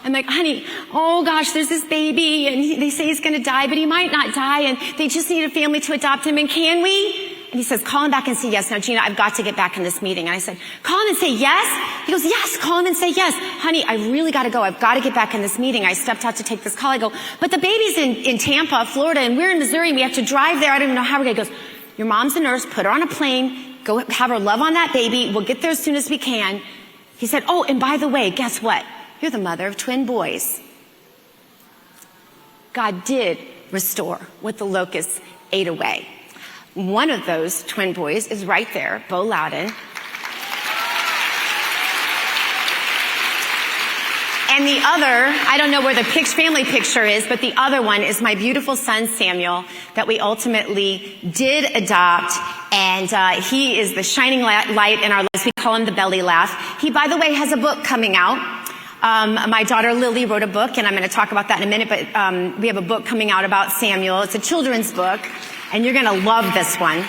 I'm like, honey, oh gosh, there's this baby, and they say he's going to die, but he might not die, and they just need a family to adopt him, and can we? And he says, call him back and say yes. Now, Gina, I've got to get back in this meeting. And I said, call him and say yes? He goes, yes, call him and say yes. Honey, I really got to go. I've got to get back in this meeting. I stepped out to take this call. I go, but the baby's in Tampa, Florida, and we're in Missouri, and we have to drive there. I don't even know how we're going to. He goes, your mom's a nurse. Put her on a plane. Go have her love on that baby. We'll get there as soon as we can. He said, oh, and by the way, guess what? You're the mother of twin boys. God did restore what the locusts ate away. One of those twin boys is right there, Bo Loudon. And the other, I don't know where the family picture is, but the other one is my beautiful son, Samuel, that we ultimately did adopt. And he is the shining light in our lives. We call him the belly laugh. He, by the way, has a book coming out. My daughter Lily wrote a book, and I'm going to talk about that in a minute, but we have a book coming out about Samuel. It's a children's book. And you're going to love this one.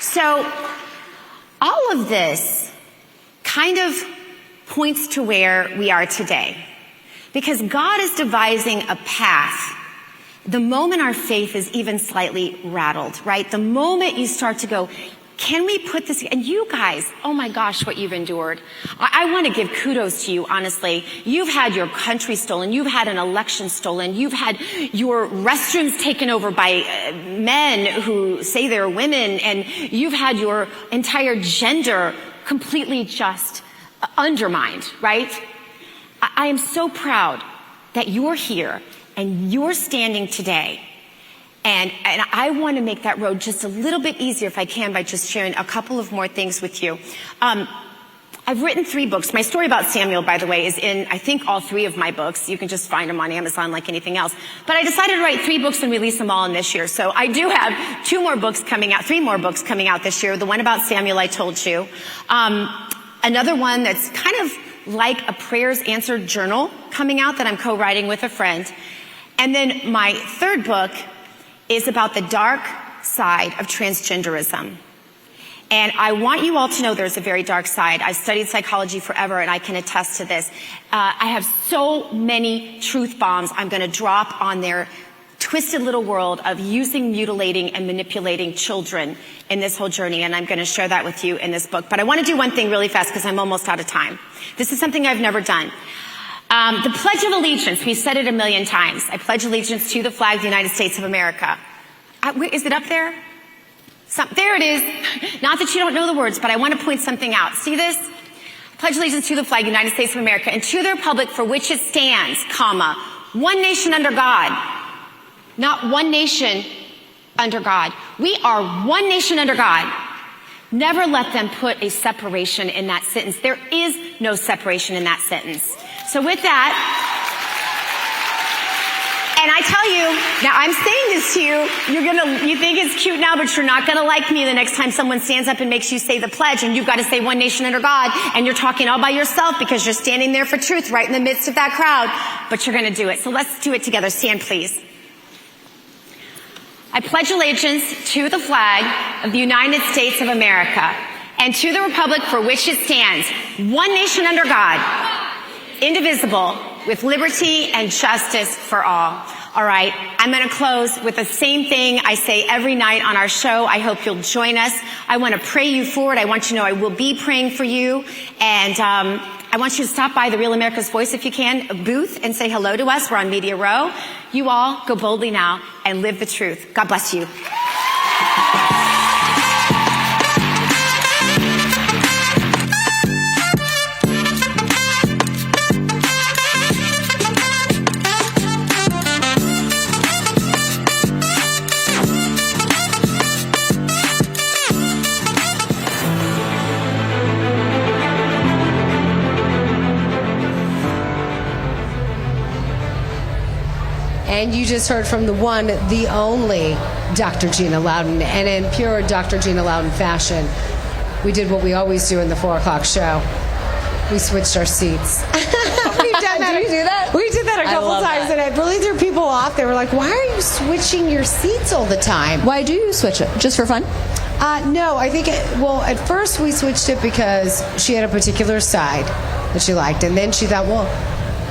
So all of this kind of points to where we are today. Because God is devising a path. The moment our faith is even slightly rattled, right? The moment you start to go, can we put this, and you guys, oh my gosh, what you've endured. I want to give kudos to you, honestly. You've had your country stolen. You've had an election stolen. You've had your restrooms taken over by men who say they're women. And you've had your entire gender completely just undermined, right? I am so proud that you're here and you're standing today. And I want to make that road just a little bit easier if I can by just sharing a couple of more things with you. I've written 3 books. My story about Samuel, by the way, is in, I think, all 3 of my books. You can just find them on Amazon like anything else. But I decided to write 3 books and release them all in this year. So I do have 3 more books coming out this year. The one about Samuel I told you. Another one that's kind of like a prayers answered journal coming out that I'm co-writing with a friend. And then my 3rd book is about the dark side of transgenderism. And I want you all to know there's a very dark side. I've studied psychology forever, and I can attest to this. I have so many truth bombs I'm going to drop on their twisted little world of using, mutilating, and manipulating children in this whole journey, and I'm going to share that with you in this book. But I want to do one thing really fast because I'm almost out of time. This is something I've never done. The Pledge of Allegiance, we've said it a million times. I pledge allegiance to the flag of the United States of America. Is it up there? There it is. Not that you don't know the words, but I want to point something out. See this? I pledge allegiance to the flag of the United States of America and to the republic for which it stands, comma, one nation under God. Not one nation under God. We are one nation under God. Never let them put a separation in that sentence. There is no separation in that sentence. So with that, and I tell you, now I'm saying this to you, you think it's cute now, but you're not gonna like me the next time someone stands up and makes you say the pledge and you've got to say one nation under God and you're talking all by yourself because you're standing there for truth right in the midst of that crowd, but you're gonna do it. So let's do it together. Stand, please. I pledge allegiance to the flag of the United States of America and to the republic for which it stands, one nation under God, indivisible, with liberty and justice for all. All right, I'm going to close with the same thing I say every night on our show. I hope you'll join us. I want to pray you forward. I want you to know I will be praying for you. And I want you to stop by the Real America's Voice, if you can, booth, and say hello to us. We're on Media Row. You all go boldly now and live the truth. God bless you. And you just heard from the one, the only Dr. Gina Loudon. And in pure Dr. Gina Loudon fashion, we did what we always do in the 4 o'clock show. We switched our seats. We've done that. Did we do that? We did that a couple times, and it really threw people off. They were like, why are you switching your seats all the time? Why do you switch it? Just for fun? No, I think, at first we switched it because she had a particular side that she liked. And then she thought, well,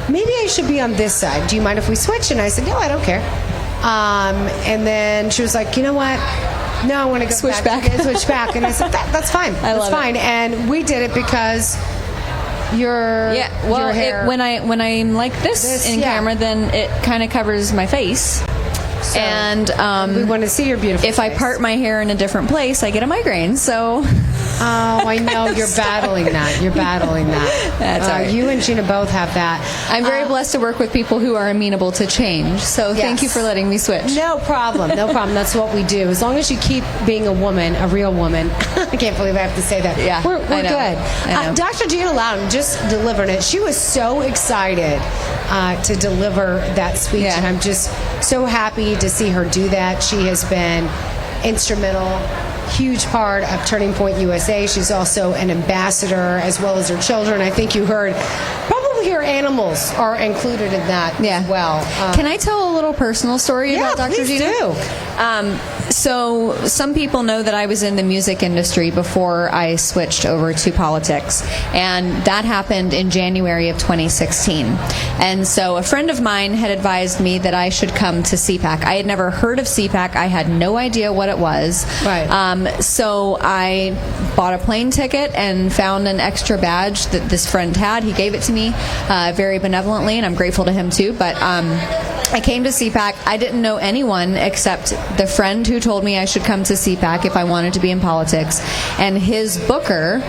maybe I should be on this side. Do you mind if we switch? And I said, no, I don't care. And then she was like, you know what? No, I want to go Switch back. Switch back. And I said, that's fine. I love that's fine. it. And we did it because your hair. when I'm like this in camera, then it kind of covers my face. So, and we want to see your beautiful if I face. part my hair in a different place, I get a migraine. So Oh, I know. You're battling that. You're battling that. That's all right. You and Gina both have that. I'm very blessed to work with people who are amenable to change. So thank you for letting me switch. No problem. No problem. That's what we do. As long as you keep being a woman, a real woman. I can't believe I have to say that. Yeah, We're I know. good. I know. Dr. Gina Loudon just delivered it. She was so excited to deliver that speech, Yeah. and I'm just so happy to see her do that. She has been instrumental, huge part of Turning Point USA. She's also an ambassador, as well as her children. I think you heard, probably her animals are included in that as well. Can I tell a little personal story about Dr. please Gina? do. So some people know that I was in the music industry before I switched over to politics, and that happened in January of 2016. And so a friend of mine had advised me that I should come to CPAC. I had never heard of CPAC. I had no idea what it was. Right. So I bought a plane ticket and found an extra badge that this friend had. He gave it to me very benevolently, and I'm grateful to him too. But I came to CPAC. I didn't know anyone except the friend who told me I should come to CPAC if I wanted to be in politics, and his booker,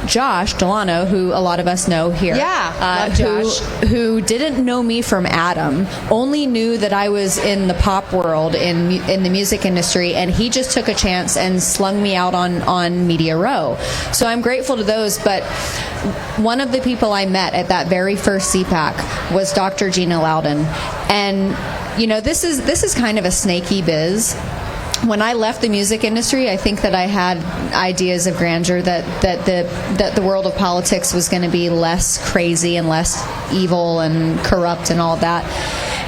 Josh Delano, who a lot of us know here. Love Josh. Who didn't know me from Adam, only knew that I was in the pop world, in the music industry, and he just took a chance and slung me out on Media Row. So I'm grateful to those, but one of the people I met at that very first CPAC was Dr. Gina Loudon. And you know, this is kind of a snaky biz. When I left the music industry, I think that I had ideas of grandeur that the world of politics was going to be less crazy and less evil and corrupt and all of that.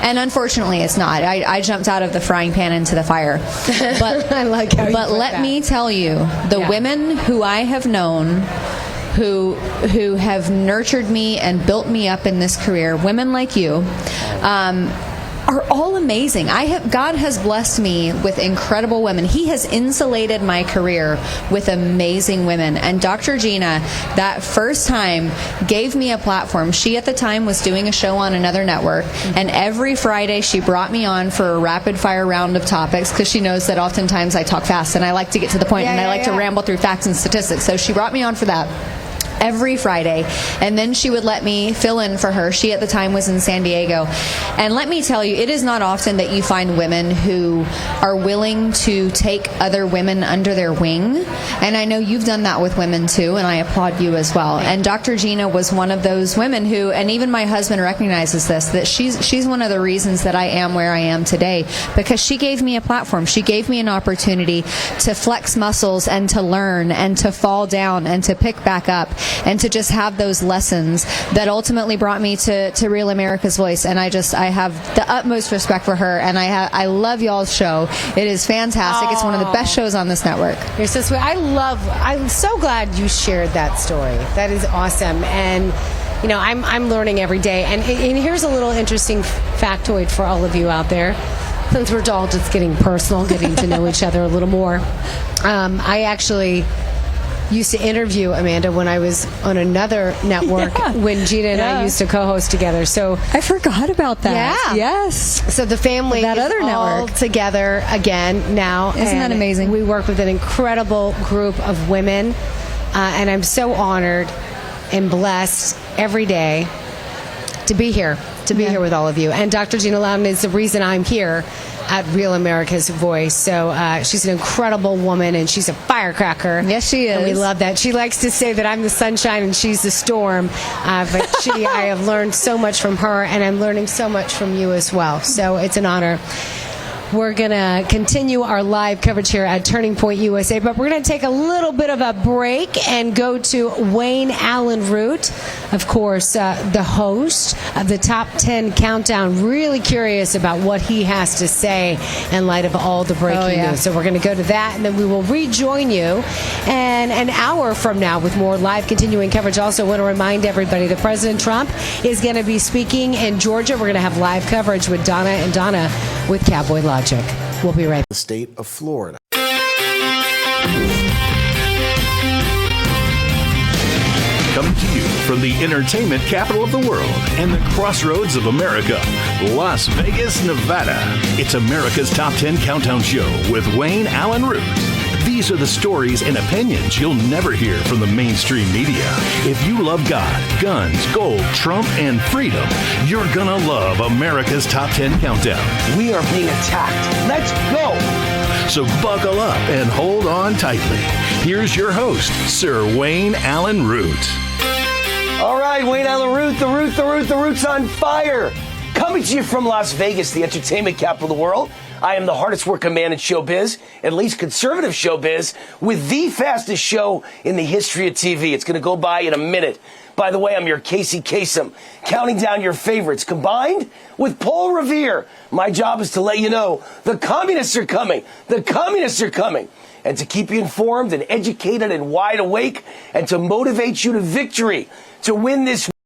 And unfortunately, it's not. I jumped out of the frying pan into the fire. But I like how you But put let that. me tell you, the women who I have known who have nurtured me and built me up in this career, women like you, are all amazing. God has blessed me with incredible women. He has insulated my career with amazing women. And Dr. Gina, that first time, gave me a platform. She at the time was doing a show on another network, and every Friday she brought me on for a rapid fire round of topics, because she knows that oftentimes I talk fast and I like to get to the point, and I like to ramble through facts and statistics. So she brought me on for that every Friday, and then she would let me fill in for her. She at the time was in San Diego. And let me tell you, it is not often that you find women who are willing to take other women under their wing, and I know you've done that with women too, and I applaud you as well. And Dr. Gina was one of those women who, and even my husband recognizes this, that she's one of the reasons that I am where I am today, because she gave me a platform. She gave me an opportunity to flex muscles and to learn and to fall down and to pick back up, and to just have those lessons that ultimately brought me to Real America's Voice. And I have the utmost respect for her, and I love y'all's show. It is fantastic. It's one of the best shows on this network. You're so sweet. I'm so glad you shared that story. That is awesome. And you know, I'm learning every day. And here's a little interesting factoid for all of you out there. Since we're all just getting personal, getting to know each other a little more, I actually used to interview Amanda when I was on another network when Gina and I used to co-host together. So I forgot about that. Yeah. Yes. So the family That is other all network. together again now. Isn't that and amazing? We work with an incredible group of women, and I'm so honored and blessed every day to be here, here with all of you. And Dr. Gina Loudon is the reason I'm here at Real America's Voice. So she's an incredible woman, and she's a firecracker. Yes, she is. And we love that. She likes to say that I'm the sunshine and she's the storm. But I have learned so much from her, and I'm learning so much from you as well. So it's an honor. We're going to continue our live coverage here at Turning Point USA, but we're going to take a little bit of a break and go to Wayne Allen Root, of course, the host of the Top 10 Countdown. Really curious about what he has to say in light of all the breaking news. So we're going to go to that, and then we will rejoin you and an hour from now with more live continuing coverage. Also, want to remind everybody that President Trump is going to be speaking in Georgia. We're going to have live coverage with Donna and Donna with Cowboy Logic. We'll be right back. The state of Florida. Coming to you from the entertainment capital of the world and the crossroads of America, Las Vegas, Nevada. It's America's Top 10 Countdown Show with Wayne Allen Root. These are the stories and opinions you'll never hear from the mainstream media. If you love God, guns, gold, Trump, and freedom, you're gonna love America's Top 10 Countdown. We are being attacked. Let's go. So buckle up and hold on tightly. Here's your host, Sir Wayne Allen Root. All right, Wayne Allen Root, the Root's on fire. Coming to you from Las Vegas, the entertainment capital of the world. I am the hardest working man in showbiz, at least conservative showbiz, with the fastest show in the history of TV. It's going to go by in a minute. By the way, I'm your Casey Kasem, counting down your favorites, combined with Paul Revere. My job is to let you know the communists are coming. The communists are coming. And to keep you informed and educated and wide awake, and to motivate you to victory, to win this